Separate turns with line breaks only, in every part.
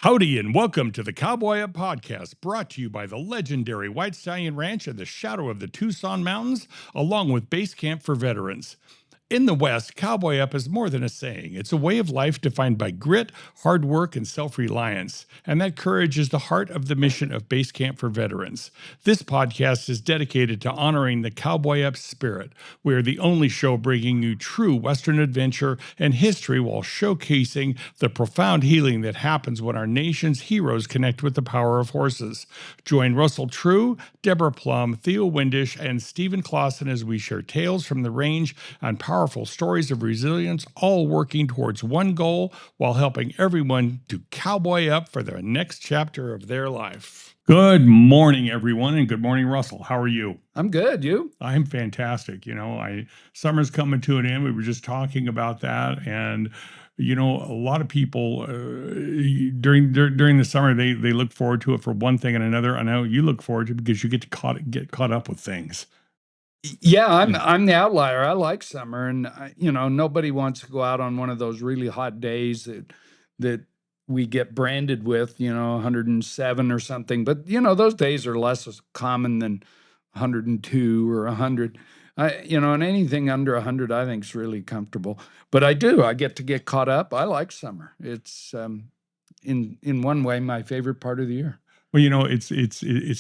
Howdy and welcome to the Cowboy Up podcast, brought to you by the legendary White Stallion Ranch in the shadow of the Tucson Mountains, along with Basecamp for veterans. In the West, Cowboy Up is more than a saying. It's a way of life defined by grit, hard work, and self-reliance. And that courage is the heart of the mission of Basecamp for veterans. This podcast is dedicated to honoring the Cowboy Up spirit. We are the only show bringing you true Western adventure and history while showcasing the profound healing that happens when our nation's heroes connect with the power of horses. Join Russell True, Deborah Plum, Theo Windish, and Stephen Clauson as we share tales from the range and powerful stories of resilience, all working towards one goal while helping everyone to cowboy up for the next chapter of their life. Good morning, everyone, and good morning, Russell. How are you?
I'm good. You?
I'm fantastic. Summer's coming to an end. We were just talking about that, and a lot of people during the summer they look forward to it for one thing and another. I know you look forward to it because you get to get caught up with things.
Yeah, I'm the outlier. I like summer, and nobody wants to go out on one of those really hot days that we get branded with, 107 or something. But those days are less common than 102 or 100. And anything under 100, I think is really comfortable. But I get to get caught up. I like summer. It's in one way my favorite part of the year.
Well, it's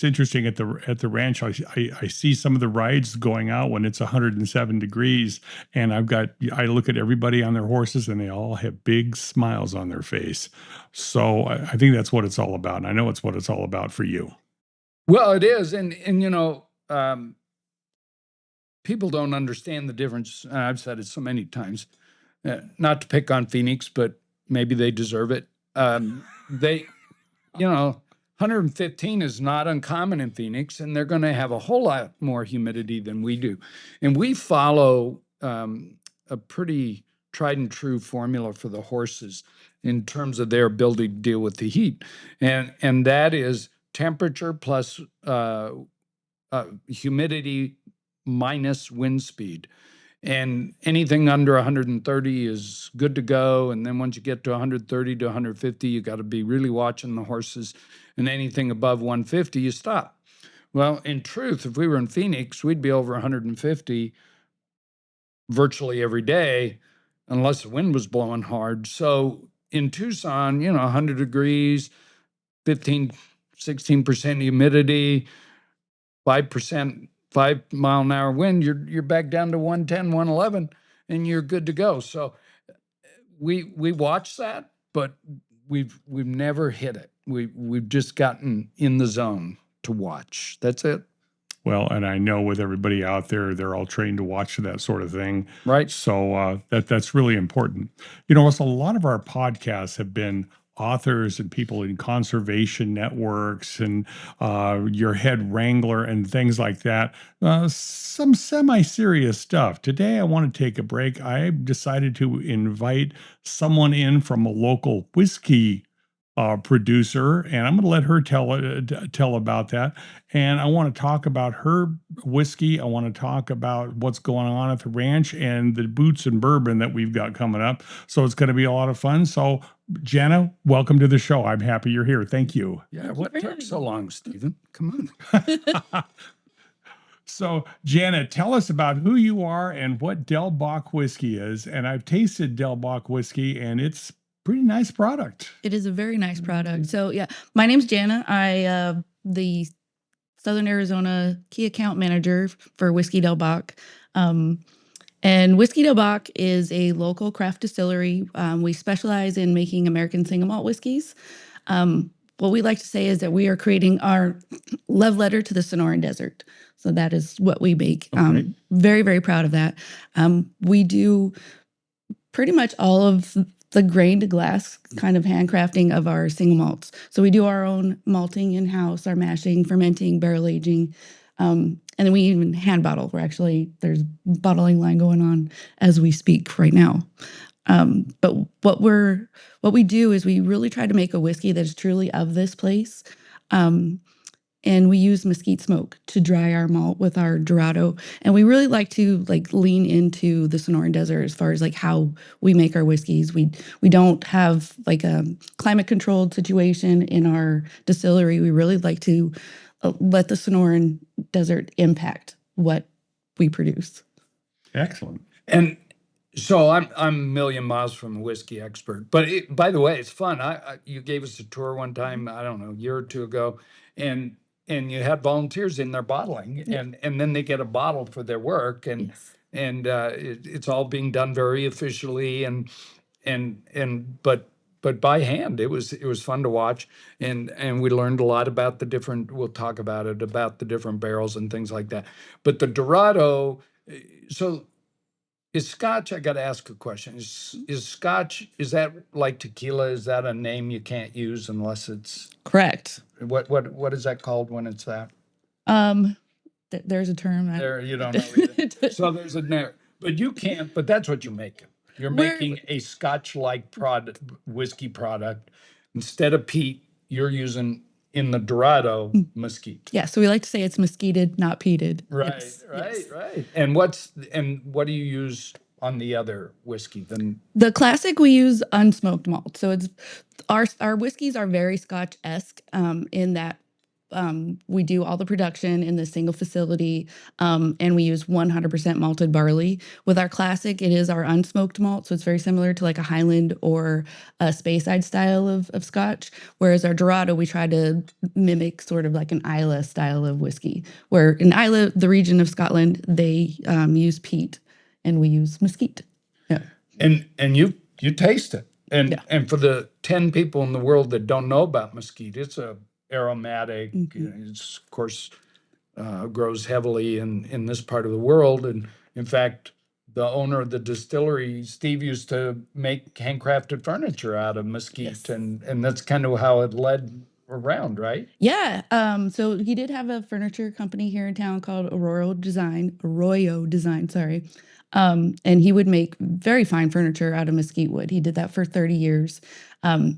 interesting at the ranch. I see some of the rides going out when it's 107 degrees, and I look at everybody on their horses, and they all have big smiles on their face. So I think that's what it's all about. And I know it's what it's all about for you.
Well, it is, and people don't understand the difference. And I've said it so many times, not to pick on Phoenix, but maybe they deserve it. 115 is not uncommon in Phoenix, and they're going to have a whole lot more humidity than we do. And we follow a pretty tried and true formula for the horses in terms of their ability to deal with the heat. And that is temperature plus humidity minus wind speed. And anything under 130 is good to go. And then once you get to 130 to 150, you got to be really watching the horses. And anything above 150, you stop. Well, in truth, if we were in Phoenix, we'd be over 150 virtually every day, unless the wind was blowing hard. So in Tucson, 100 degrees, 15, 16% humidity, 5%, 5-mile-an-hour wind, you're back down to 110, 111, and you're good to go. So we watch that, but we've never hit it. We've just gotten in the zone to watch. That's it.
Well, and I know with everybody out there, they're all trained to watch that sort of thing.
Right.
So that's really important. Russell, a lot of our podcasts have been authors and people in conservation networks and your head wrangler and things like that. Some semi-serious stuff. Today, I want to take a break. I decided to invite someone in from a local whiskey producer, and I'm going to let her tell about that. And I want to talk about her whiskey. I want to talk about what's going on at the ranch and the Boots and Bourbon that we've got coming up. So it's going to be a lot of fun. So, Janna, welcome to the show. I'm happy you're here. Thank you.
Yeah, what took so long, Stephen? Come on.
So, Janna, tell us about who you are and what Del Bac whiskey is. And I've tasted Del Bac whiskey, and it's pretty nice product.
It is a very nice product. So yeah, my name's Janna. I the Southern Arizona key account manager for Whiskey Del Bac. And Whiskey Del Bac is a local craft distillery. We specialize in making American single malt whiskeys. What we like to say is that we are creating our love letter to the Sonoran Desert. So that is what we make.
Okay.
Very, very proud of that. We do pretty much all of the grain to glass kind of handcrafting of our single malts. So we do our own malting in-house, our mashing, fermenting, barrel aging, and then we even hand bottle. There's bottling line going on as we speak right now. But what we do is we really try to make a whiskey that is truly of this place. and we use mesquite smoke to dry our malt with our Dorado. And we really like to lean into the Sonoran Desert as far as how we make our whiskeys. We don't have a climate controlled situation in our distillery. We really like to let the Sonoran Desert impact what we produce.
Excellent.
And so I'm a million miles from a whiskey expert, but by the way, it's fun. You gave us a tour one time, I don't know, a year or two ago, and you had volunteers in there bottling, and then they get a bottle for their work, and
Yes.
and it's all being done very officially, but by hand. It was fun to watch, and we learned a lot about the different. We'll talk about it, about the different barrels and things like that. But the Dorado, so. Is Scotch, I got to ask a question. Is Scotch, is that like tequila? Is that a name you can't use unless it's,
Correct.
what is that called when it's that?
There's a term.
There, you don't know either. So there's a there, but you can't, but that's what you're making. You're
We're-
making a Scotch-like product, whiskey product. Instead of peat, you're using in the Dorado mesquite.
Yeah, so we like to say it's mesquited, not peated.
Right,
Yes,
right,
yes.
right. And what do you use on the other whiskey? Then
The classic, we use unsmoked malt. So it's our whiskeys are very Scotch-esque in that we do all the production in the single facility, and we use 100% malted barley. With our classic, it is our unsmoked malt, so it's very similar to a Highland or a Speyside style of Scotch. Whereas our Dorado, we try to mimic sort of like an Islay style of whiskey, where in Islay, the region of Scotland, they use peat, and we use mesquite. Yeah.
and you taste it. And
Yeah.
and for the 10 people in the world that don't know about mesquite, it's a aromatic. It's of course grows heavily in this part of the world. And in fact, the owner of the distillery, Steve, used to make handcrafted furniture out of mesquite,
Yes.
and that's kind of how it led around, right?
Yeah. So he did have a furniture company here in town called Arroyo Design, sorry. And he would make very fine furniture out of mesquite wood. He did that for 30 years.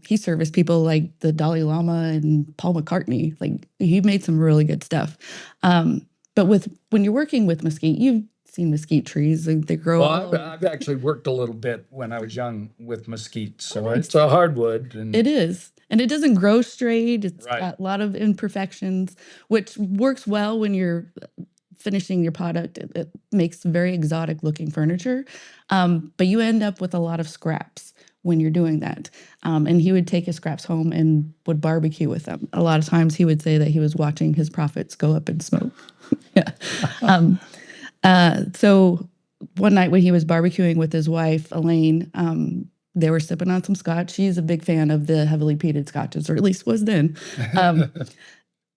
He serviced people like the Dalai Lama and Paul McCartney. He made some really good stuff. But when you're working with mesquite, you've seen mesquite trees. They grow all
Well,
over.
I've actually worked a little bit when I was young with mesquite, so
nice.
it's a hardwood. And
It is. And it doesn't grow straight. It's
Right.
got a lot of imperfections, which works well when you're finishing your product. It makes very exotic looking furniture. But you end up with a lot of scraps when you're doing that. And he would take his scraps home and would barbecue with them. A lot of times he would say that he was watching his profits go up in smoke. Yeah. So one night when he was barbecuing with his wife, Elaine, they were sipping on some scotch. She's a big fan of the heavily peated scotches, or at least was then.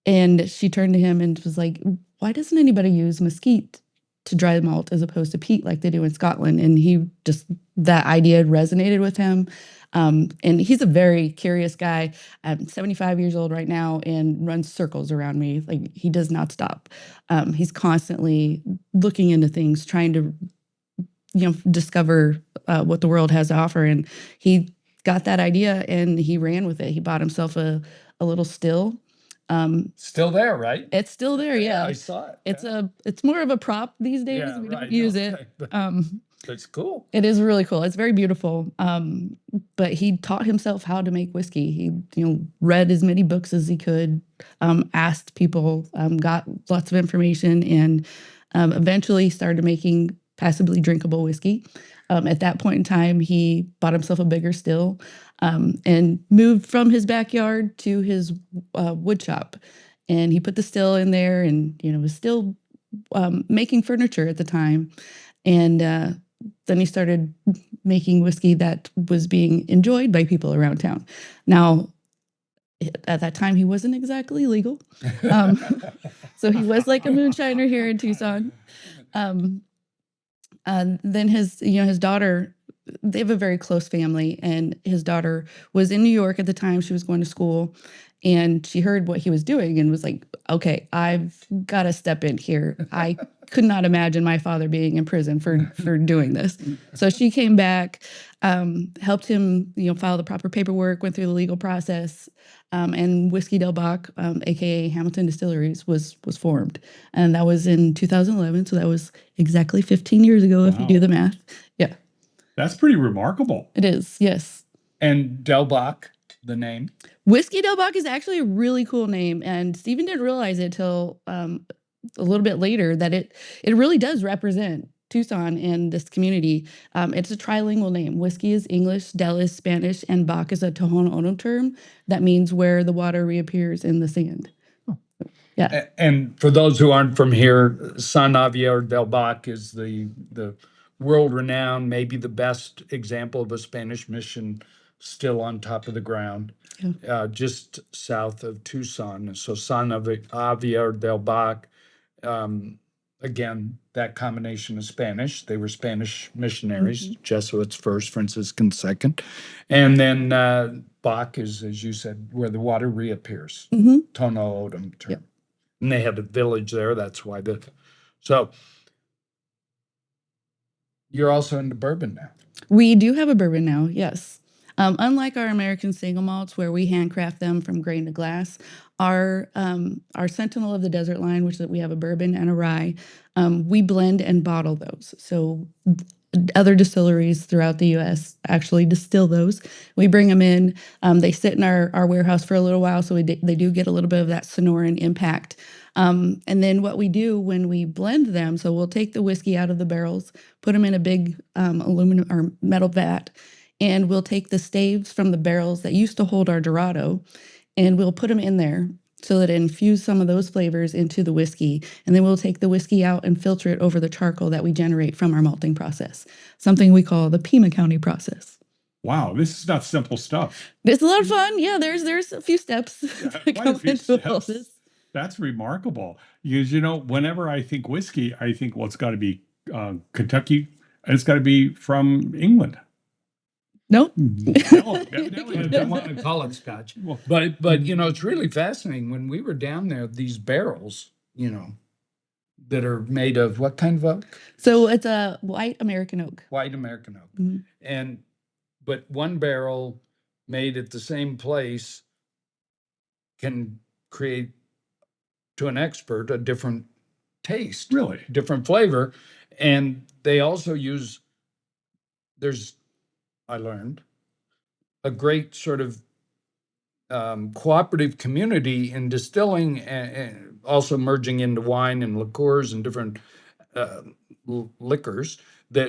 And she turned to him and was like, why doesn't anybody use mesquite to dry the malt as opposed to peat like they do in Scotland? And that idea had resonated with him. And he's a very curious guy. I'm 75 years old right now and runs circles around me. He does not stop. He's constantly looking into things, trying to discover what the world has to offer. And he got that idea and he ran with it. He bought himself a little still.
Still there, right?
It's still there, yeah.
I saw it.
It's more of a prop these days.
Yeah,
We
right,
don't use
okay,
it.
but- It's cool.
It is really cool. It's very beautiful. But he taught himself how to make whiskey. He, read as many books as he could, asked people, got lots of information, and eventually started making passably drinkable whiskey. At that point in time, he bought himself a bigger still and moved from his backyard to his wood shop. And he put the still in there and, was still making furniture at the time. And then he started making whiskey that was being enjoyed by people around town. Now, at that time, he wasn't exactly legal. So he was like a moonshiner here in Tucson. Then his daughter they have a very close family, and his daughter was in New York at the time. She was going to school, and she heard what he was doing and was like, okay, I've got to step in here. I could not imagine my father being in prison for doing this. So she came back, helped him, file the proper paperwork, went through the legal process, and Whiskey Del Bac, aka Hamilton Distilleries, was formed, and that was in 2011. So that was exactly 15 years ago, if you do the math. Yeah,
that's pretty remarkable.
it is. Yes.
And Del Bac, the name.
Whiskey Del Bac is actually a really cool name, and Stephen didn't realize it till a little bit later that it really does represent Tucson and this community. It's a trilingual name. Whiskey is English, Del is Spanish, and Bac is a Tohono O'odham term that means where the water reappears in the sand. Yeah.
And for those who aren't from here, San Javier del Bac is the world-renowned, maybe the best example of a Spanish mission still on top of the ground, just south of Tucson. So San Javier del Bac, again, that combination of Spanish. They were Spanish missionaries, Jesuits first, Franciscans second. And then Bac is, as you said, where the water reappears, Tohono O'odham term. Yep. And they had a village there. That's why so you're also into bourbon now.
We do have a bourbon now, yes. Unlike our American single malts, where we handcraft them from grain to glass, our Sentinel of the Desert line, which we have a bourbon and a rye, we blend and bottle those. So other distilleries throughout the U.S. actually distill those. We bring them in. They sit in our warehouse for a little while, so they do get a little bit of that Sonoran impact. And then what we do when we blend them, so we'll take the whiskey out of the barrels, put them in a big aluminum or metal vat, and we'll take the staves from the barrels that used to hold our Dorado, and we'll put them in there so that it infuse some of those flavors into the whiskey. And then we'll take the whiskey out and filter it over the charcoal that we generate from our malting process, something we call the Pima County process.
Wow, this is not simple stuff.
It's a lot of fun. Yeah, there's a few steps that go into all this.
That's remarkable. Because, whenever I think whiskey, I think, well, it's got to be Kentucky, and it's got to be from England.
Nope.
No, evidently I don't want to call it Scotch. But it's really fascinating. When we were down there, these barrels, that are made of what kind of oak?
So it's a white American oak.
White American oak. But one barrel made at the same place can create, to an expert, a different taste.
Really?
Different flavor. And they also use, I learned, a great sort of cooperative community in distilling and also merging into wine and liqueurs and different liquors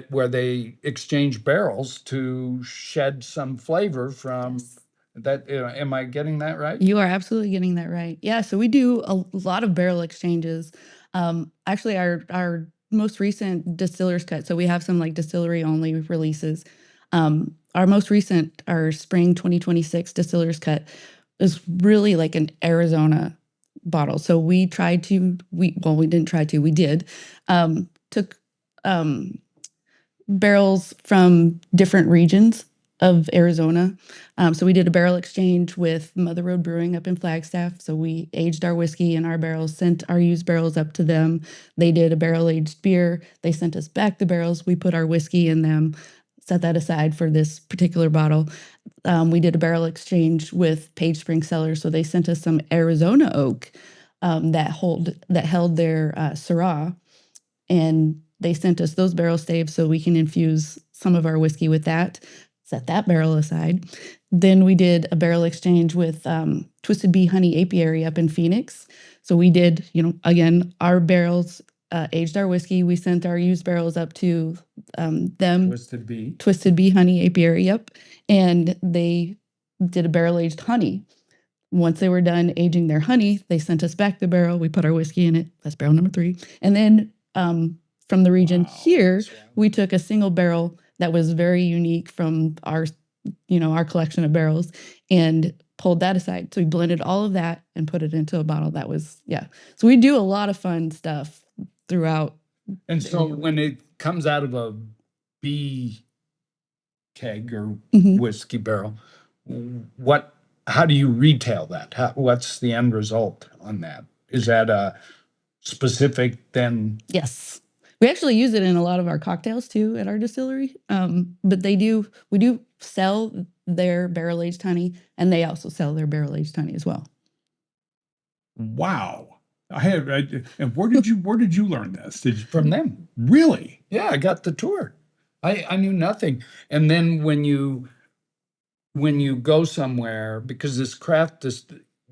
where they exchange barrels to shed some flavor from that. Am I getting that right?
You are absolutely getting that right. Yeah. So we do a lot of barrel exchanges. Actually, our most recent distiller's cut. So we have some like distillery only releases. Our most recent, our spring 2026 distiller's cut is really like an Arizona bottle. So we tried to, we didn't try to, we did, took barrels from different regions of Arizona. So we did a barrel exchange with Mother Road Brewing up in Flagstaff. So we aged our whiskey in our barrels, sent our used barrels up to them. They did a barrel aged beer. They sent us back the barrels. We put our whiskey in them, set that aside for this particular bottle. We did a barrel exchange with Page Spring Cellars. So they sent us some Arizona oak that held their Syrah, and they sent us those barrel staves so we can infuse some of our whiskey with that. Set that barrel aside. Then we did a barrel exchange with Twisted Bee Honey Apiary up in Phoenix. So we did, again, our barrels aged our whiskey. We sent our used barrels up to them. Twisted Bee Honey Apiary, yep. And they did a barrel aged honey. Once they were done aging their honey, they sent us back the barrel. We put our whiskey in it. That's barrel number 3. And then from the region here, we took a single barrel that was very unique from our collection of barrels and pulled that aside. So we blended all of that and put it into a bottle. That was, So we do a lot of fun stuff throughout.
And so when it comes out of a bee keg or
Mhm.
whiskey barrel. How do you retail that? What's the end result on that? Is that a specific then?
Yes. We actually use it in a lot of our cocktails too at our distillery. But we do sell their barrel aged honey, and they also sell their barrel aged honey as well.
Wow. And where did you learn this?
From them.
Really?
Yeah, I got the tour. I knew nothing. And then when you go somewhere, because this craft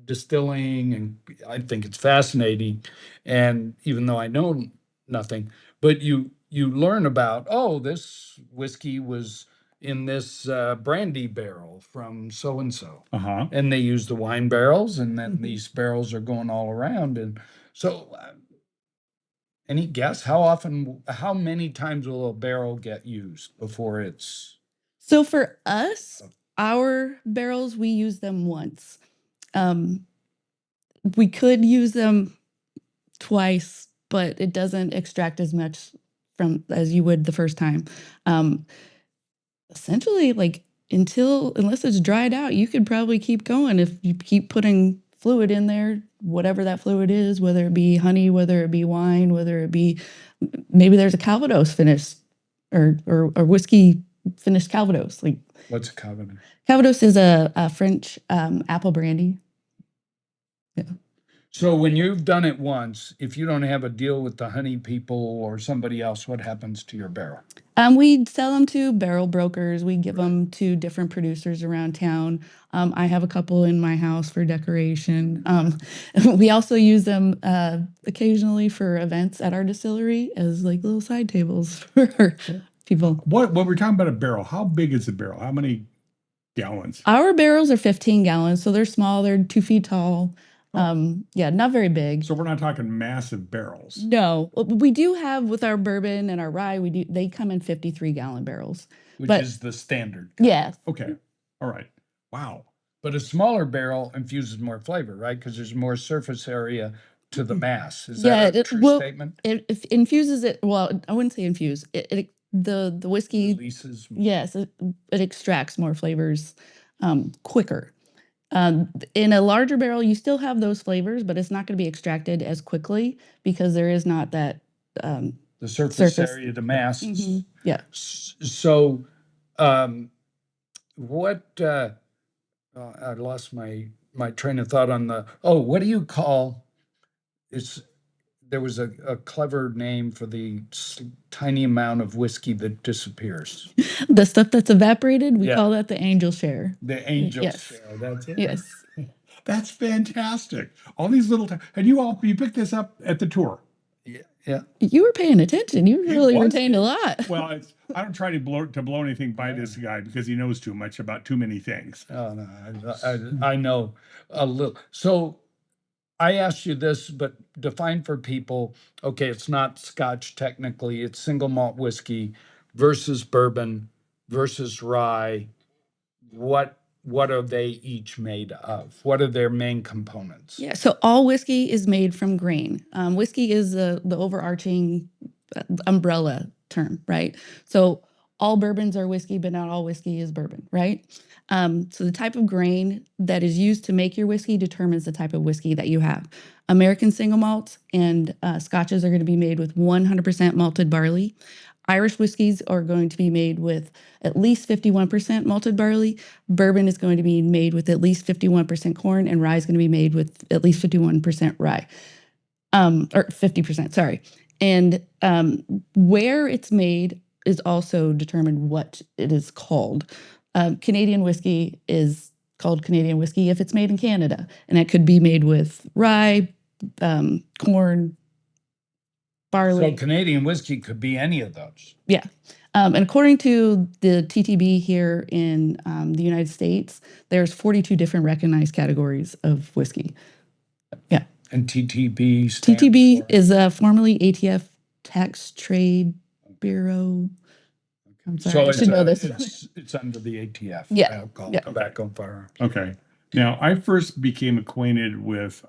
distilling, and I think it's fascinating, and even though I know nothing, but you learn about, oh, this whiskey was in this brandy barrel from so and so, and they use the wine barrels, and then these barrels are going all around, and so. Any guess how many times will a barrel get used before it's?
So for us, our barrels, we use them once. We could use them twice, but it doesn't extract as much as you would the first time. Essentially, like unless it's dried out, you could probably keep going if you keep putting fluid in there, whatever that fluid is, whether it be honey, whether it be wine, whether it be maybe there's a Calvados finish or whiskey finished Calvados. Like,
What's a Calvados?
Calvados is a French apple brandy. Yeah.
So when you've done it once, if you don't have a deal with the honey people or somebody else, what happens to your barrel?
We sell them to barrel brokers. We give them to different producers around town. I have a couple in my house for decoration. We also use them occasionally for events at our distillery as like little side tables for people.
What we're talking about a barrel? How big is the barrel? How many gallons?
Our barrels are 15 gallons, so they're small. They're 2 feet tall. Yeah, not very big.
So we're not talking massive barrels.
No, we do have with our bourbon and our rye. They come in 53-gallon barrels,
which is the standard.
Yeah.
Okay. All right. Wow.
But a smaller barrel infuses more flavor, right? Because there's more surface area to the mass. Is that a true statement?
It infuses it. Well, I wouldn't say infuse. The whiskey
releases.
Yes, it extracts more flavors quicker. In a larger barrel, you still have those flavors, but it's not going to be extracted as quickly because there is not that
the surface area, the mass.
Mm-hmm. Yeah.
So, what? I lost my train of thought on the. Oh, what do you call? There was a clever name for the tiny amount of whiskey that disappears.
The stuff that's evaporated, we call that the angel share.
The angel share, that's it.
Yes.
That's fantastic. All these little, and you picked this up at the tour.
Yeah.
You were paying attention. You really retained a lot.
Well, I don't try to blow anything by this guy because he knows too much about too many things.
Oh no, I know a little. So I asked you this, but define for people, okay, it's not Scotch technically, it's single malt whiskey versus bourbon versus rye. What are they each made of? What are their main components?
Yeah, so all whiskey is made from grain. Whiskey is the overarching umbrella term, right? So all bourbons are whiskey, but not all whiskey is bourbon, right? So the type of grain that is used to make your whiskey determines the type of whiskey that you have. American single malts and Scotches are going to be made with 100% malted barley. Irish whiskeys are going to be made with at least 51% malted barley. Bourbon is going to be made with at least 51% corn, and rye is going to be made with at least 51% rye. Or 50%, sorry. And where it's made is also determined what it is called. Canadian whiskey is called Canadian whiskey if it's made in Canada, and it could be made with rye, corn, barley.
So Canadian whiskey could be any of those.
Yeah. And according to the TTB here in the United States, there's 42 different recognized categories of whiskey. Yeah.
And TTB
is formerly ATF Tax Trade Bureau. I'm sorry, I should know this.
It's under the ATF.
Yeah.
Alcohol, tobacco, firearms.
Okay. Now, I first became acquainted with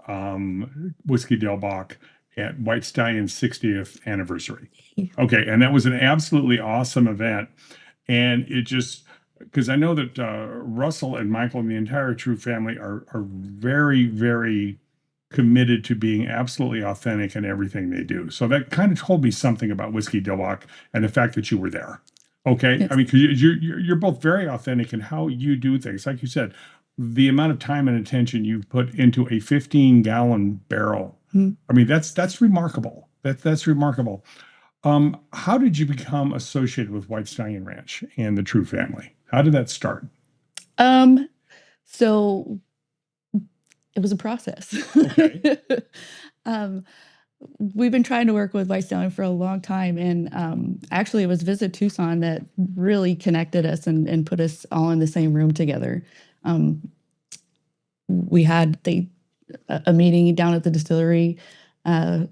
Whiskey Del Bac at White Stallion's 60th anniversary. Okay, and that was an absolutely awesome event. And it just because I know that Russell and Michael and the entire True family are very, very committed to being absolutely authentic in everything they do. So that kind of told me something about Whiskey Del Bac and the fact that you were there. Okay,
Yes.
I mean, because you're both very authentic in how you do things. Like you said, the amount of time and attention you put into a 15-gallon barrel. I mean, that's remarkable. That's remarkable. How did you become associated with White Stallion Ranch and the True family? How did that start?
So it was a process.
Okay.
um, we've been trying to work with White Stallion for a long time, and actually, it was Visit Tucson that really connected us and put us all in the same room together. We had a meeting down at the distillery, and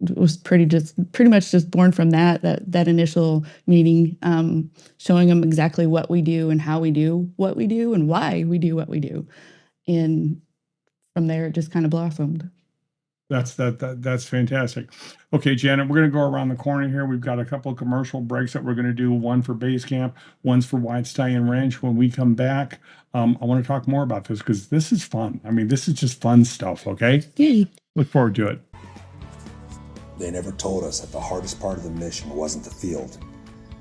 it was pretty much just born from that initial meeting, showing them exactly what we do and how we do what we do and why we do what we do, and from there it just kind of blossomed.
That's fantastic. Okay, Janet, we're going to go around the corner here. We've got a couple of commercial breaks that we're going to do. One for Basecamp, one's for White Stallion Ranch. When we come back, I want to talk more about this because this is fun. I mean, this is just fun stuff. Okay.
Yay.
Look forward to it.
They never told us that the hardest part of the mission wasn't the field.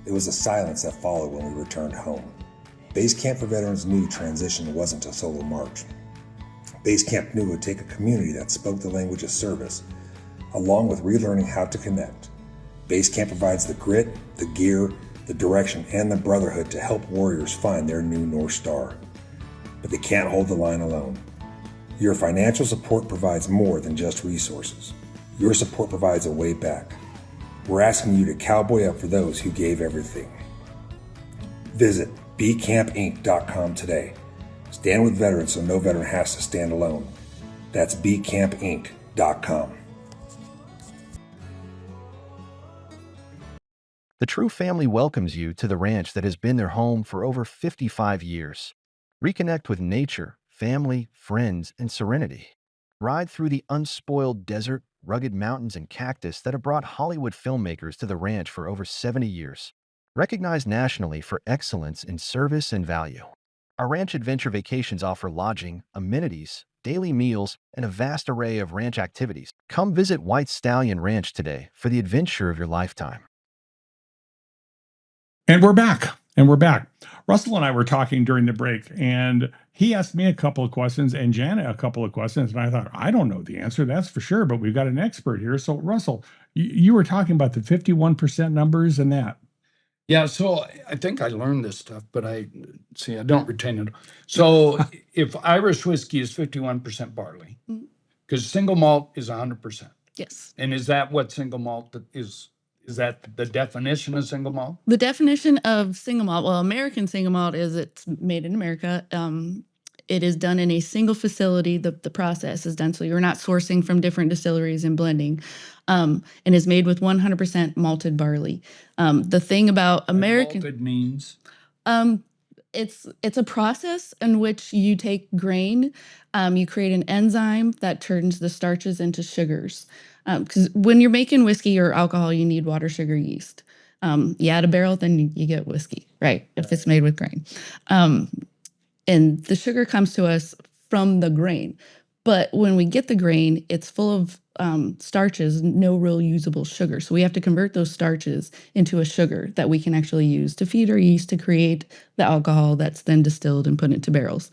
It was the silence that followed when we returned home. Basecamp for Veterans knew transition wasn't a solo march. Basecamp knew it would take a community that spoke the language of service, along with relearning how to connect. Basecamp provides the grit, the gear, the direction, and the brotherhood to help warriors find their new North Star. But they can't hold the line alone. Your financial support provides more than just resources. Your support provides a way back. We're asking you to cowboy up for those who gave everything. Visit bcampinc.com today. Stand with veterans so no veteran has to stand alone. That's bcampinc.com.
The True family welcomes you to the ranch that has been their home for over 55 years. Reconnect with nature, family, friends, and serenity. Ride through the unspoiled desert, rugged mountains, and cactus that have brought Hollywood filmmakers to the ranch for over 70 years. Recognized nationally for excellence in service and value. Our ranch adventure vacations offer lodging, amenities, daily meals, and a vast array of ranch activities. Come visit White Stallion Ranch today for the adventure of your lifetime.
And we're back. Russell and I were talking during the break, and he asked me a couple of questions and Janna a couple of questions. And I thought, I don't know the answer, that's for sure, but we've got an expert here. So, Russell, you were talking about the 51% numbers and that.
Yeah, so I think I learned this stuff, but I don't retain it. So if Irish whiskey is 51% barley, because single malt is 100%.
Yes.
And is that what single malt is? Is that the definition of single malt?
The definition of single malt, well, American single malt is it's made in America. It is done in a single facility. The process is done, so you're not sourcing from different distilleries and blending, and is made with 100% malted barley. The thing about American
malted means
it's a process in which you take grain, you create an enzyme that turns the starches into sugars. Because when you're making whiskey or alcohol, you need water, sugar, yeast. You add a barrel, then you get whiskey, right? If it's made with grain. And the sugar comes to us from the grain. But when we get the grain, it's full of starches, no real usable sugar. So we have to convert those starches into a sugar that we can actually use to feed our yeast to create the alcohol that's then distilled and put into barrels.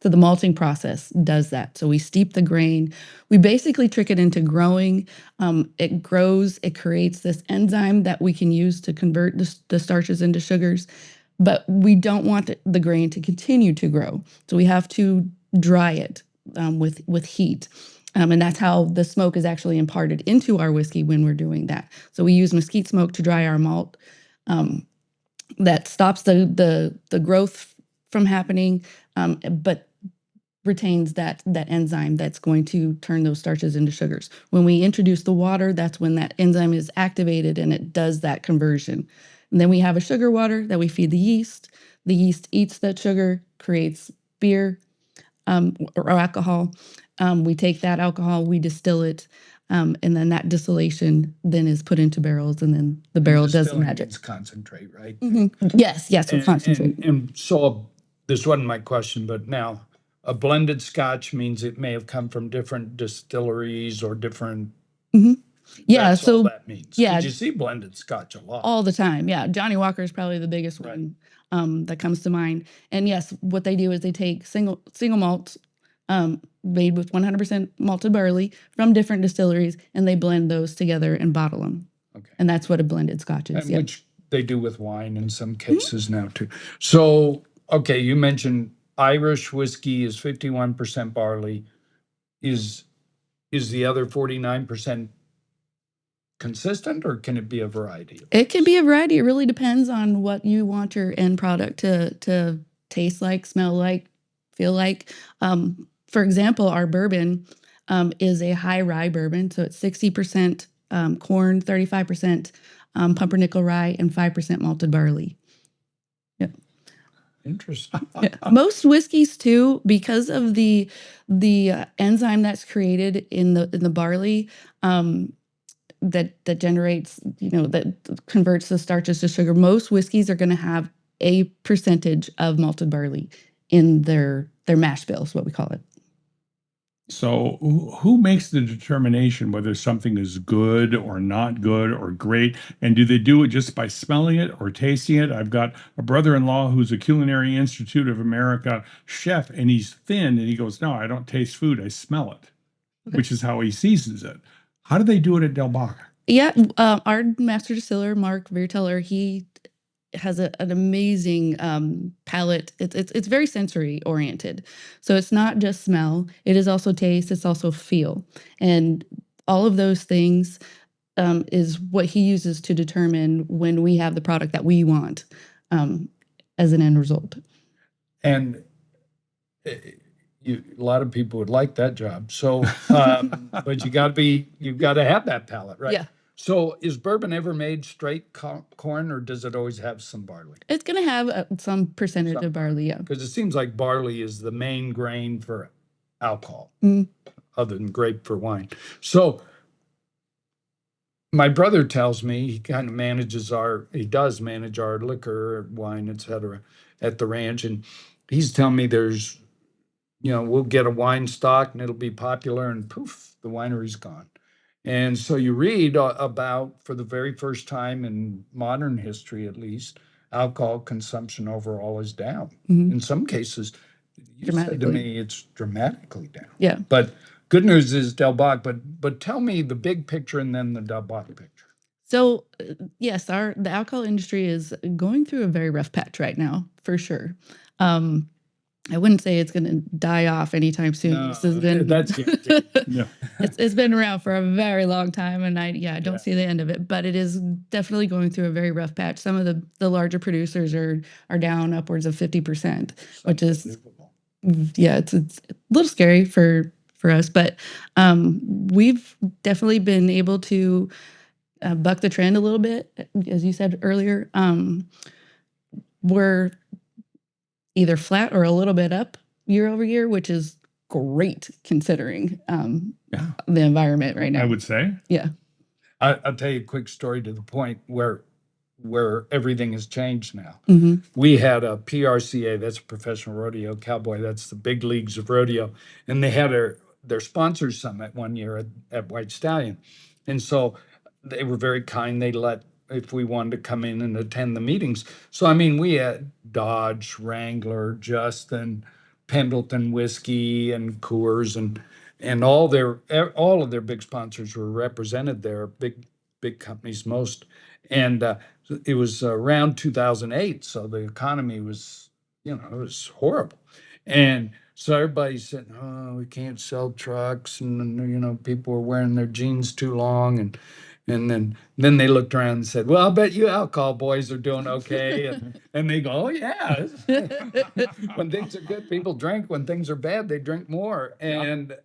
So the malting process does that. So we steep the grain. We basically trick it into growing. It grows. It creates this enzyme that we can use to convert the starches into sugars. But we don't want the grain to continue to grow. So we have to dry it with heat. And that's how the smoke is actually imparted into our whiskey when we're doing that. So we use mesquite smoke to dry our malt. That stops the growth from happening, but retains that enzyme that's going to turn those starches into sugars. When we introduce the water, that's when that enzyme is activated and it does that conversion. And then we have a sugar water that we feed the yeast. The yeast eats that sugar, creates beer. or alcohol. We take that alcohol, we distill it, and then that distillation then is put into barrels, and then the barrel does the
Distilling
magic.
means concentrate, right?
Mhm. Yes, yes, with concentrate.
And so this wasn't my question, but now a blended scotch means it may have come from different distilleries or different.
Yeah,
That's all
so
that means.
yeah.
'Cause you see blended scotch a lot.
all the time. Yeah, Johnny Walker is probably the biggest
Right.
one that comes to mind. And yes, what they do is they take single malts made with 100% malted barley from different distilleries, and they blend those together and bottle them.
Okay.
And that's what a blended scotch is.
And
Yeah.
which they do with wine in some cases now too. So, okay, you mentioned Irish whiskey is 51% barley. Is the other 49% consistent, or can it be a variety?
It can be a variety. It really depends on what you want your end product to taste like, smell like, feel like. For example, our bourbon is a high rye bourbon, so it's 60% corn, 35% pumpernickel rye, and 5% malted barley. Yeah.
Interesting.
Yeah. Most whiskeys too, because of the enzyme that's created in the barley. That generates, that converts the starches to sugar. Most whiskeys are going to have a percentage of malted barley in their mash bill, is what we call it.
So who makes the determination whether something is good or not good or great? And do they do it just by smelling it or tasting it? I've got a brother-in-law who's a Culinary Institute of America chef, and he's thin, and he goes, no, I don't taste food, I smell it, which is how he seasons it. How do they do it at Del Bac?
Yeah, our master distiller, Mark Verteller, he has an amazing palate. It's very sensory oriented. So it's not just smell, it is also taste, it's also feel. And all of those things is what he uses to determine when we have the product that we want as an end result.
And a lot of people would like that job. So, but you've got to have that palate, right?
Yeah.
So is bourbon ever made straight corn, or does it always have some barley?
It's going to have some percentage of barley, yeah.
Because it seems like barley is the main grain for alcohol, other than grape for wine. So my brother tells me he kind of does manage our liquor, wine, etc. at the ranch. And he's telling me there's, we'll get a wine stock and it'll be popular, and poof, the winery's gone. And so you read about, for the very first time in modern history, at least, alcohol consumption overall is down. In some cases, you said to me, it's dramatically down.
Yeah.
But good news is Del Bac, but tell me the big picture and then the Del Bac picture.
So yes, the alcohol industry is going through a very rough patch right now, for sure. I wouldn't say it's going to die off anytime soon.
No,
this has been
that's
Yeah.
it's been around for a very long time, and I don't see the end of it. But it is definitely going through a very rough patch. Some of the larger producers are down upwards of 50%, which is it's a little scary for us. But we've definitely been able to buck the trend a little bit, as you said earlier. We're either flat or a little bit up year over year, which is great considering the environment right now.
I would say.
Yeah.
I'll tell you a quick story to the point where everything has changed now. We had a PRCA, that's a professional rodeo, Cowboy, that's the big leagues of rodeo, and they had their sponsors summit one year at White Stallion. And so they were very kind. They let, if we wanted to come in and attend the meetings. So, I mean, we had Dodge, Wrangler, Justin, Pendleton Whiskey, and Coors, and all of their big sponsors were represented there, big companies, most. And it was around 2008, so the economy was, it was horrible. And so everybody said, oh, we can't sell trucks, and people were wearing their jeans too long, and then they looked around and said, well, I'll bet you alcohol boys are doing okay. And they go, oh, yeah. When things are good, people drink. When things are bad, they drink more. And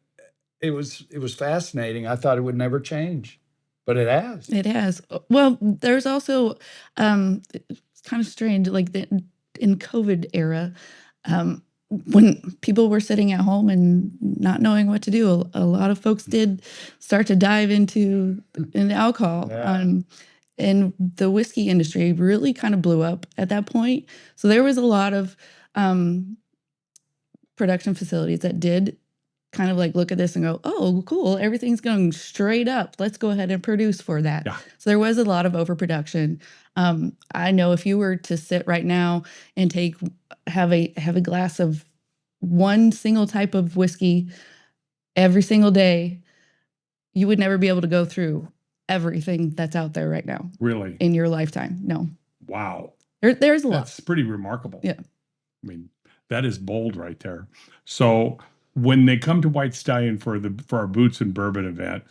it was fascinating. I thought it would never change, but it has.
It has. Well, there's also, it's kind of strange, like in COVID era, when people were sitting at home and not knowing what to do, a lot of folks did start to dive into alcohol.
Yeah.
And the whiskey industry really kind of blew up at that point. So there was a lot of production facilities that did kind of like look at this and go, oh, cool, everything's going straight up. Let's go ahead and produce for that.
Yeah.
So there was a lot of overproduction. I know if you were to sit right now and have a glass of one single type of whiskey every single day, you would never be able to go through everything that's out there right now
Really?
in your lifetime. No.
Wow.
There's a lot.
That's pretty remarkable.
Yeah.
I mean, that is bold right there. So when they come to White Stallion for our Boots and Bourbon event,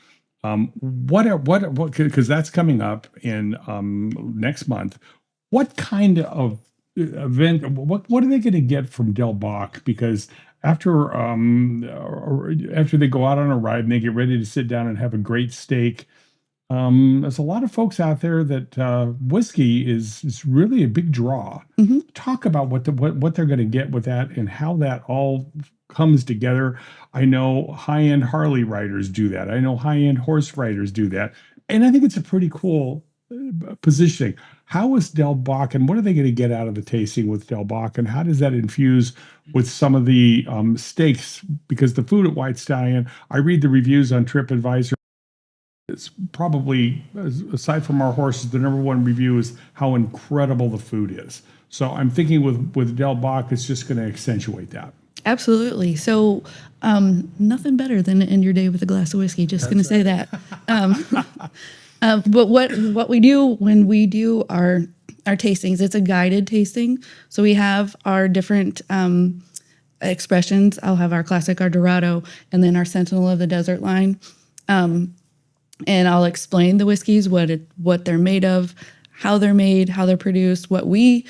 what because that's coming up in next month. What kind of event? What are they going to get from Del Bac? Because after they go out on a ride and they get ready to sit down and have a great steak, there's a lot of folks out there that whiskey is really a big draw.
Mm-hmm.
Talk about what they're going to get with that and how that all comes together. I know high-end Harley riders do that. I know high-end horse riders do that. And I think it's a pretty cool positioning. How is Del Bac and what are they going to get out of the tasting with Del Bac, and how does that infuse with some of the steaks? Because the food at White Stallion, I read the reviews on TripAdvisor. It's probably, aside from our horses, the number one review is how incredible the food is. So I'm thinking with Del Bac, it's just going to accentuate that.
Absolutely. So nothing better than to end your day with a glass of whiskey. Just going to say that. But what we do when we do our tastings, it's a guided tasting. So we have our different expressions. I'll have our classic, our Dorado, and then our Sentinel of the Desert line. And I'll explain the whiskeys, what they're made of, how they're made, how they're produced, what we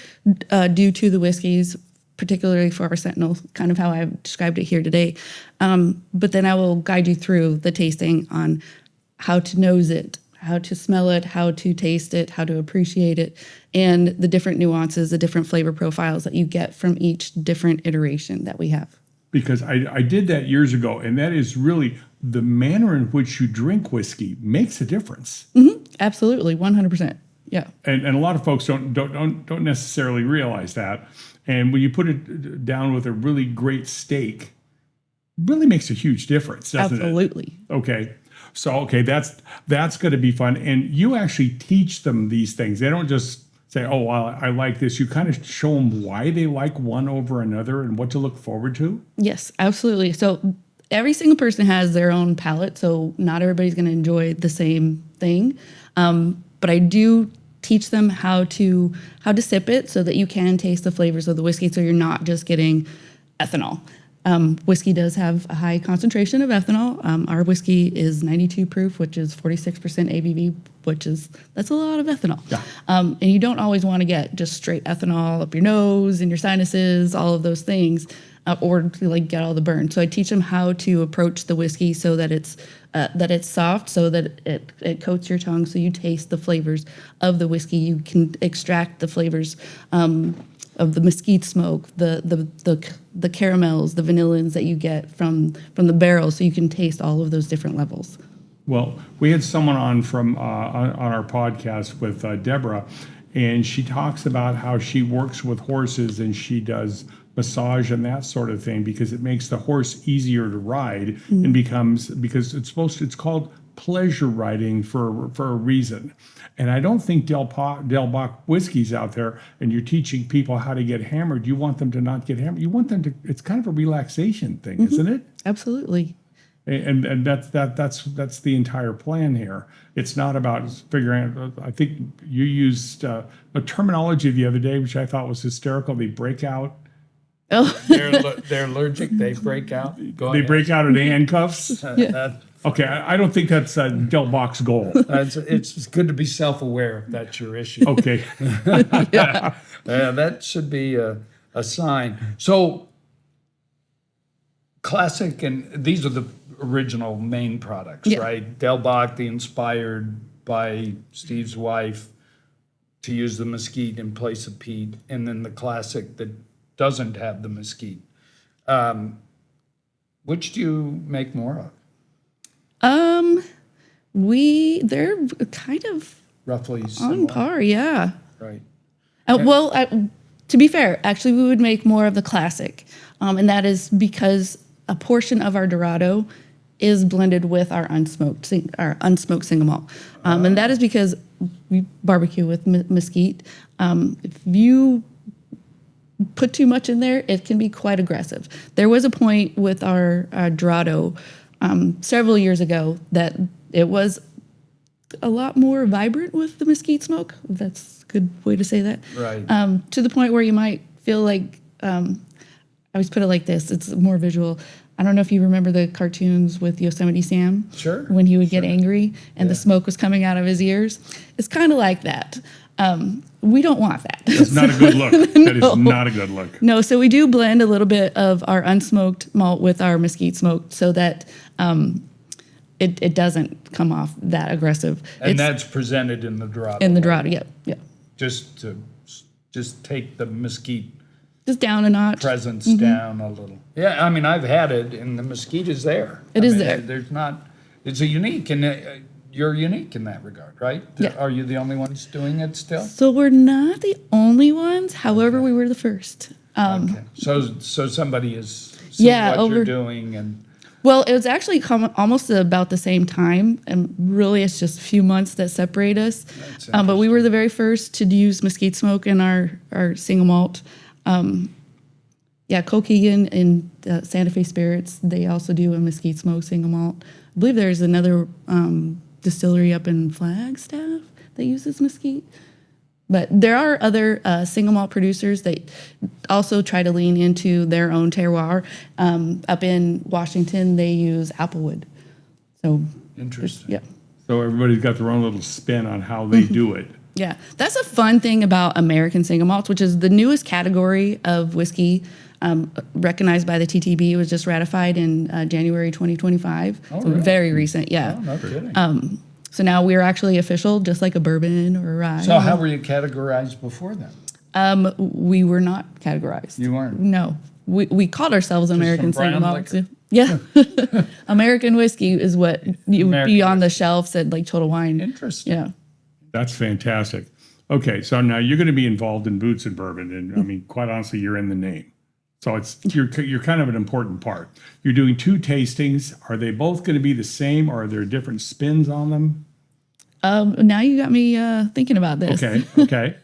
do to the whiskeys, particularly for our Sentinel, kind of how I've described it here today. But then I will guide you through the tasting on how to nose it, how to smell it, how to taste it, how to appreciate it, and the different nuances, the different flavor profiles that you get from each different iteration that we have.
Because I did that years ago, and that is really the manner in which you drink whiskey makes a difference.
Mm-hmm. Absolutely, 100%. Yeah.
And a lot of folks don't necessarily realize that. And when you put it down with a really great steak, really makes a huge difference, doesn't it?
Absolutely.
Okay. So that's going to be fun. And you actually teach them these things. They don't just say, oh, well, I like this. You kind of show them why they like one over another and what to look forward to.
Yes, absolutely. So every single person has their own palate, so not everybody's going to enjoy the same thing. But I do teach them how to sip it so that you can taste the flavors of the whiskey, so you're not just getting ethanol. Whiskey does have a high concentration of ethanol. Our whiskey is 92 proof, which is 46% ABV, that's a lot of ethanol.
Yeah.
And you don't always want to get just straight ethanol up your nose and your sinuses, all of those things, or to like get all the burn. So I teach them how to approach the whiskey so that it's soft, so that it coats your tongue, so you taste the flavors of the whiskey. You can extract the flavors of the mesquite smoke, the caramels, the vanillins that you get from the barrel, so you can taste all of those different levels.
Well, we had someone on from on our podcast with Deborah, and she talks about how she works with horses and she does massage and that sort of thing because it makes the horse easier to ride and because it's called pleasure riding for a reason. And I don't think Del Bac whiskey's out there and you're teaching people how to get hammered. You want them to not get hammered. You want them to, it's kind of a relaxation thing, isn't it?
Absolutely.
And that's the entire plan here. It's not about figuring out, I think you used a terminology the other day, which I thought was hysterical. They break out.
Oh.
They're allergic. They break out.
They break out in handcuffs.
Yeah.
Okay, I don't think that's Del Bac's goal.
It's good to be self-aware if that's your issue.
Okay.
Yeah, that should be a sign. So, classic, and these are the original main products,
Yeah.
right? Del Bac, the inspired by Steve's wife to use the mesquite in place of peat, and then the classic that doesn't have the mesquite. Which do you make more of?
They're kind of
Roughly
on
similar?
par, yeah.
Right.
To be fair, actually, we would make more of the classic, and that is because a portion of our Dorado is blended with our unsmoked single malt, and that is because we barbecue with mesquite. If you put too much in there, it can be quite aggressive. There was a point with our Dorado several years ago that it was a lot more vibrant with the mesquite smoke. That's a good way to say that.
Right.
To the point where you might feel like, I always put it like this, it's more visual. I don't know if you remember the cartoons with Yosemite Sam.
Sure.
When he would get angry and the smoke was coming out of his ears. It's kind of like that. We don't want that.
That's not a good look. That is not a good look.
No, so we do blend a little bit of our unsmoked malt with our mesquite smoked so that it doesn't come off that aggressive.
And that's presented in the Dorado.
in the Dorado, yeah.
Just take the mesquite
Just down a notch.
presence down a little. Yeah, I mean, I've had it, and the mesquite is there.
It
I
is
mean,
there.
There's not. It's a unique, and you're unique in that regard, right?
Yeah.
Are you the only ones doing it still?
So we're not the only ones. However, we were the first.
Okay. So somebody is seeing
Yeah,
what you're
over-
doing, and
Well, it was actually almost about the same time, and really it's just a few months that separate us.
That's
But we were the very first to use mesquite smoke in our single malt. Cokegan and Santa Fe Spirits, they also do a mesquite smoke single malt. I believe there's another distillery up in Flagstaff that uses mesquite. But there are other single malt producers that also try to lean into their own terroir. Up in Washington, they use applewood. So,
interesting.
yeah.
So everybody's got their own little spin on how they do it.
Yeah, that's a fun thing about American single malts, which is the newest category of whiskey recognized by the TTB. It was just ratified in January 2025.
Oh,
So
really?
very recent, yeah.
Oh, no kidding.
So now we're actually official, just like a bourbon or a rye.
So how were you categorized before then?
We were not categorized.
You weren't?
No. We called ourselves American
some
single
brown
malts.
liquor?
Yeah. American whiskey is what you would be
American
on the shelves at like Total Wine.
Interesting.
Yeah.
That's fantastic. Okay, so now you're going to be involved in Boots and Bourbon, and I mean, quite honestly, you're in the name. So you're kind of an important part. You're doing 2 tastings. Are they both going to be the same, or are there different spins on them?
Now you got me thinking about this.
Okay.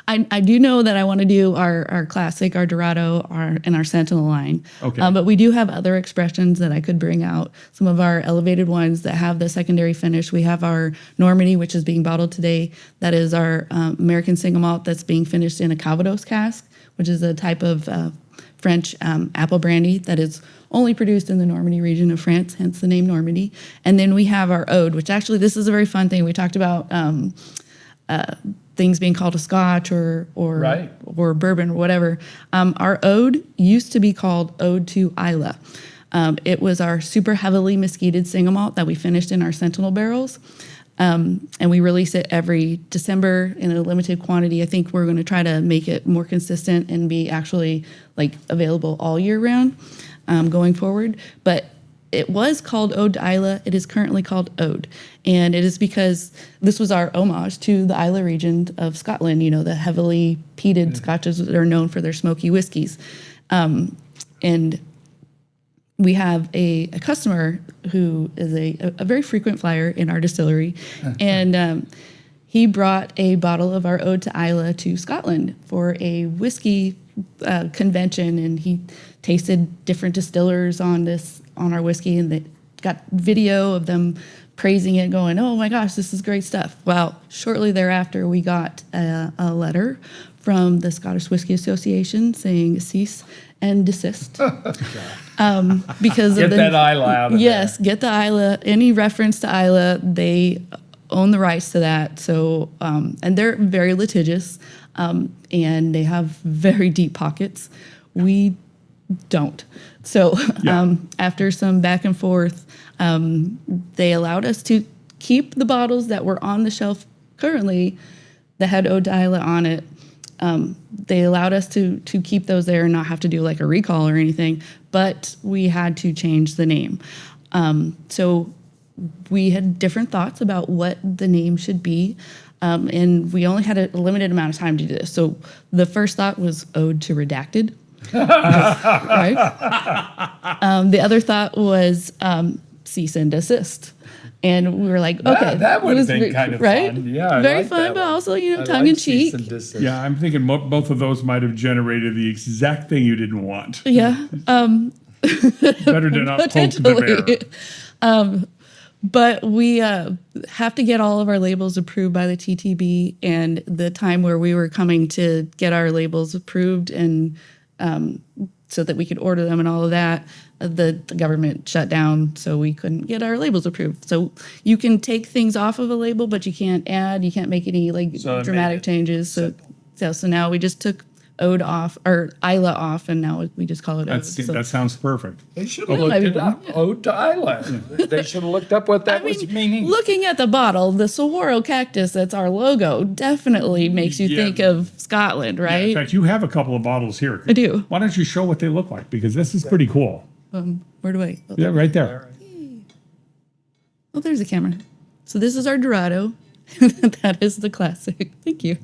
I do know that I want to do our classic, our Dorado, and our Sentinel line.
Okay.
But we do have other expressions that I could bring out. Some of our elevated ones that have the secondary finish. We have our Normandy, which is being bottled today. That is our American single malt that's being finished in a Calvados cask, which is a type of French apple brandy that is only produced in the Normandy region of France, hence the name Normandy. And then we have our Ode, which actually this is a very fun thing. We talked about things being called a Scotch or
Right.
or bourbon or whatever. Our Ode used to be called Ode to Isla. It was our super heavily mesquited single malt that we finished in our Sentinel barrels. And we release it every December in a limited quantity. I think we're going to try to make it more consistent and be actually like available all year round going forward. But it was called Ode to Isla. It is currently called Ode. And it is because this was our homage to the Isla region of Scotland, you know, the heavily peated Scotches that are known for their smoky whiskeys. And we have a customer who is a very frequent flyer in our distillery. And he brought a bottle of our Ode to Isla to Scotland for a whiskey convention. And he tasted different distillers on our whiskey. And they got video of them praising it, going, "Oh my gosh, this is great stuff." Well, shortly thereafter, we got a letter from the Scottish Whisky Association saying cease and desist. Because
Get
of
that Isla out of
yes, get the Isla. Any reference to Isla, they own the rights to that. So, and they're very litigious, and they have very deep pockets. We don't. So, after some back and forth, they allowed us to keep the bottles that were on the shelf currently that had Ode to Isla on it. They allowed us to keep those there and not have to do like a recall or anything. but we had to change the name. So we had different thoughts about what the name should be. And we only had a limited amount of time to do this. So the first thought was Ode to Redacted. Right? The other thought was Cease and Desist. And we were like, okay.
That would have been kind of
right?
fun. Yeah,
very fun, but also, tongue in cheek.
Yeah, I'm thinking both of those might have generated the exact thing you didn't want.
Yeah.
Better to not poke the bear.
But we have to get all of our labels approved by the TTB, and the time where we were coming to get our labels approved and so that we could order them and all of that, the government shut down, so we couldn't get our labels approved. So you can take things off of a label, but you can't make any dramatic changes. So now we just took Ode off, or Isla off, and now we just call it Ode.
That sounds perfect.
They should have looked it up. Ode to Isla. They should have looked up what that was meaning.
Looking at the bottle, the saguaro cactus that's our logo definitely makes you think of Scotland, right?
Yeah, in fact, you have a couple of bottles here.
I do.
Why don't you show what they look like? Because this is pretty cool.
Where do I?
Yeah, right there.
Oh, there's a camera. So this is our Dorado. That is the classic. Thank you.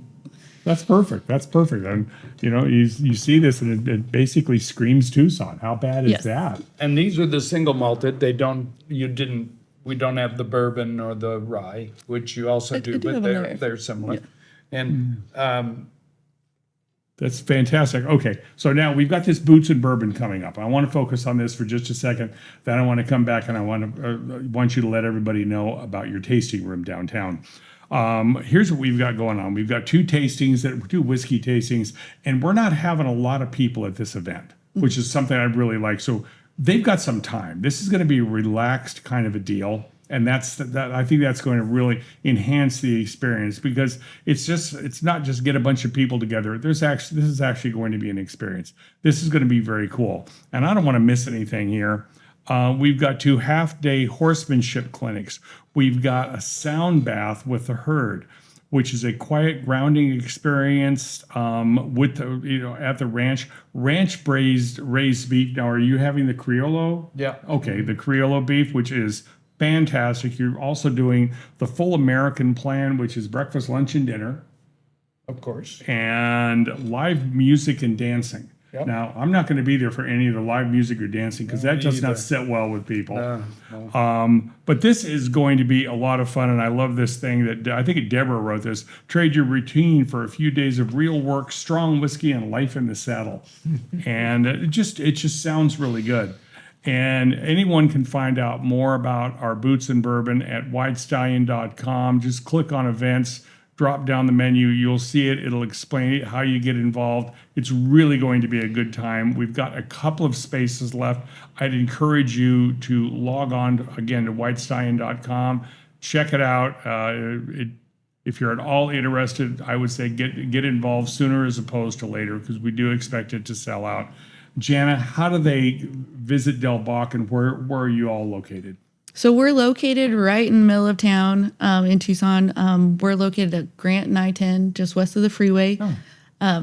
That's perfect. And you see this, and it basically screams Tucson. How bad is that?
And these are the single malted. We don't have the bourbon or the rye, which you also do, but they're similar. Yeah. And
that's fantastic. Okay, so now we've got this Boots and Bourbon coming up. I want to focus on this for just a second. Then I want to come back and I want you to let everybody know about your tasting room downtown. Here's what we've got going on. We've got two whiskey tastings, and we're not having a lot of people at this event, which is something I really like. So they've got some time. This is going to be a relaxed kind of a deal. And I think that's going to really enhance the experience, because it's not just get a bunch of people together. This is actually going to be an experience. This is going to be very cool. And I don't want to miss anything here. We've got 2 half-day horsemanship clinics. We've got a sound bath with the herd, which is a quiet grounding experience with at the ranch raised beef. Now, are you having the Criollo?
Yeah.
Okay, the Criollo beef, which is fantastic. You're also doing the full American plan, which is breakfast, lunch, and dinner.
Of course.
And live music and dancing. Yep. Now, I'm not going to be there for any of the live music or dancing, because that does not sit well with people. No. But this is going to be a lot of fun, and I love this thing that I think Deborah wrote this. Trade your routine for a few days of real work, strong whiskey, and life in the saddle. And it just sounds really good. And anyone can find out more about our Boots and Bourbon at whitestallion.com. Just click on events, drop down the menu. You'll see it. It'll explain how you get involved. It's really going to be a good time. We've got a couple of spaces left. I'd encourage you to log on again to whitestallion.com. Check it out. If you're at all interested, I would say get involved sooner as opposed to later, because we do expect it to sell out. Janna, how do they visit Del Bac, and where are you all located?
So we're located right in the middle of town in Tucson. We're located at Grant and I-10, just west of the freeway. Oh.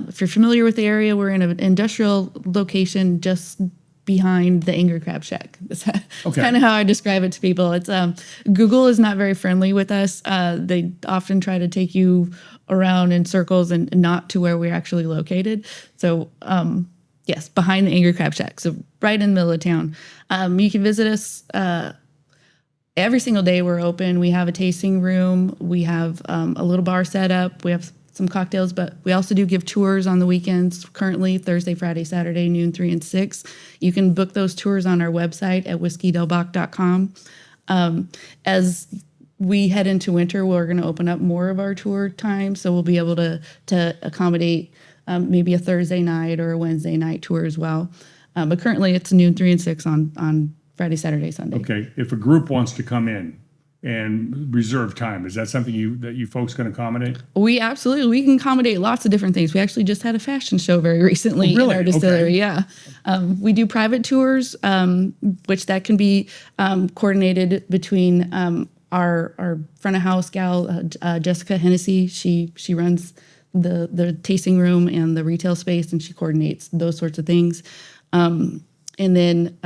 If you're familiar with the area, we're in an industrial location just behind the Angry Crab Shack. That's kind of how I describe it to people. It's Google is not very friendly with us. They often try to take you around in circles and not to where we're actually located. So yes, behind the Angry Crab Shack. So right in the middle of town. You can visit us every single day. We're open. We have a tasting room. We have a little bar set up. We have some cocktails, but we also do give tours on the weekends, currently Thursday, Friday, Saturday, noon, 3 and 6. You can book those tours on our website at whiskeydelbac.com. As we head into winter, we're going to open up more of our tour time, so we'll be able to accommodate maybe a Thursday night or a Wednesday night tour as well. But currently it's noon, 3 and 6 on Friday, Saturday, Sunday. Okay.
If a group wants to come in and reserve time, is that something that you folks can accommodate?
We can accommodate lots of different things. We actually just had a fashion show very recently in our distillery. Okay. Yeah. We do private tours, which that can be coordinated between our front of house gal, Jessica Hennessy. She runs the tasting room and the retail space, and she coordinates those sorts of things. And then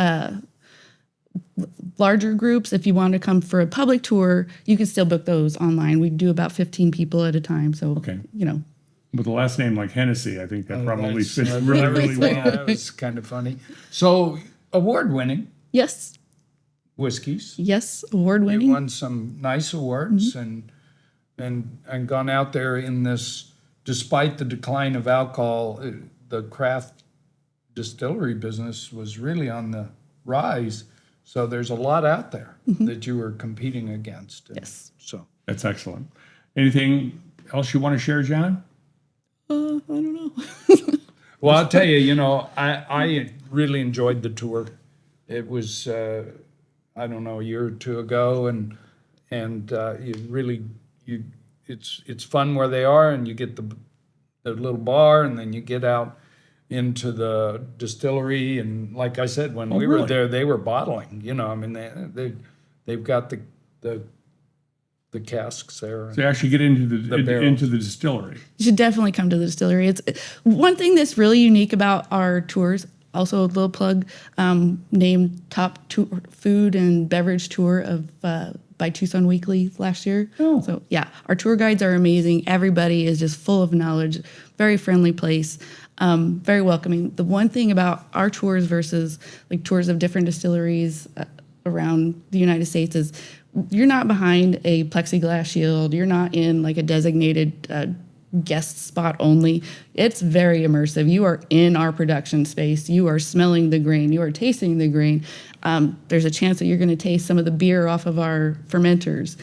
larger groups, if you want to come for a public tour, you can still book those online. We do about 15 people at a time. So,
Okay.
you know.
With a last name like Hennessy, I think that probably
That's-
fits really, really well.
That was kind of funny. So, award-winning
Yes.
whiskeys.
Yes. Award
You
winning.
won some nice awards and gone out there in this, despite the decline of alcohol, the craft distillery business was really on the rise. So there's a lot out there that you were competing against. And
Yes.
So
That's excellent. Anything else you want to share, Janna?
I don't know.
well, I'll tell you, you know, I really enjoyed the tour. It was, I don't know, a year or two ago, and it's fun where they are, and you get the little bar, and then you get out into the distillery, and like I said, when we were
really?
there, they were bottling. You know, I mean, they've got the casks there.
So you actually get into the
barrels.
into the distillery.
You should definitely come to the distillery. It's one thing that's really unique about our tours. Also, a little plug, named top food and beverage tour of by Tucson Weekly last year.
Oh.
So yeah, our tour guides are amazing. Everybody is just full of knowledge. Very friendly place. Very welcoming. The one thing about our tours versus like tours of different distilleries around the United States is you're not behind a plexiglass shield. You're not in like a designated guest spot only. It's very immersive. You are in our production space. You are smelling the grain. You are tasting the grain. There's a chance that you're going to taste some of the beer off of our fermenters.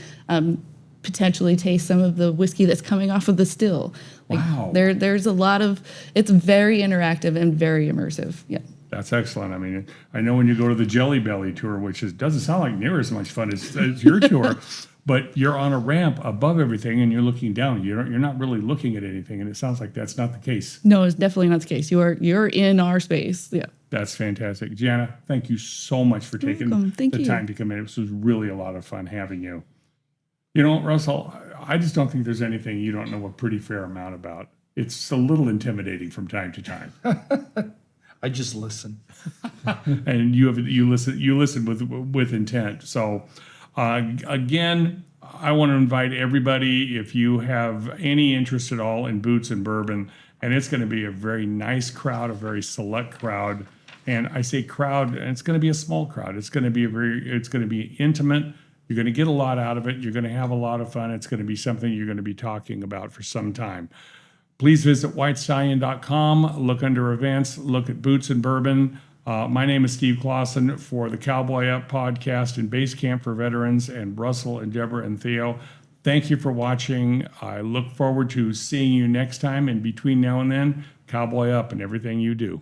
Potentially taste some of the whiskey that's coming off of the still. Like,
Wow.
There's a lot of, it's very interactive and very immersive. Yeah.
That's excellent. I mean, I know when you go to the Jelly Belly tour, which doesn't sound like near as much fun as your tour, but you're on a ramp above everything and you're looking down. You're not really looking at anything, and it sounds like that's not the case.
No, it's definitely not the case. You're in our space. Yeah.
That's fantastic. Janna, thank you so much for taking
welcome. Thank
the
you.
time to come in. This was really a lot of fun having you. You know, Russell, I just don't think there's anything you don't know a pretty fair amount about. It's a little intimidating from time to time.
I just listen.
And you listen with intent. So again, I want to invite everybody, if you have any interest at all in Boots and Bourbon, and it's going to be a very nice crowd, a very select crowd. And I say crowd, and it's going to be a small crowd. It's going to be intimate. You're going to get a lot out of it. You're going to have a lot of fun. It's going to be something you're going to be talking about for some time. Please visit whitestallion.com, look under events, look at Boots and Bourbon. My name is Steve Clauson for the Cowboy Up podcast and Basecamp for Veterans, and Russell and Deborah and Theo. Thank you for watching. I look forward to seeing you next time. And between now and then, Cowboy Up and everything you do.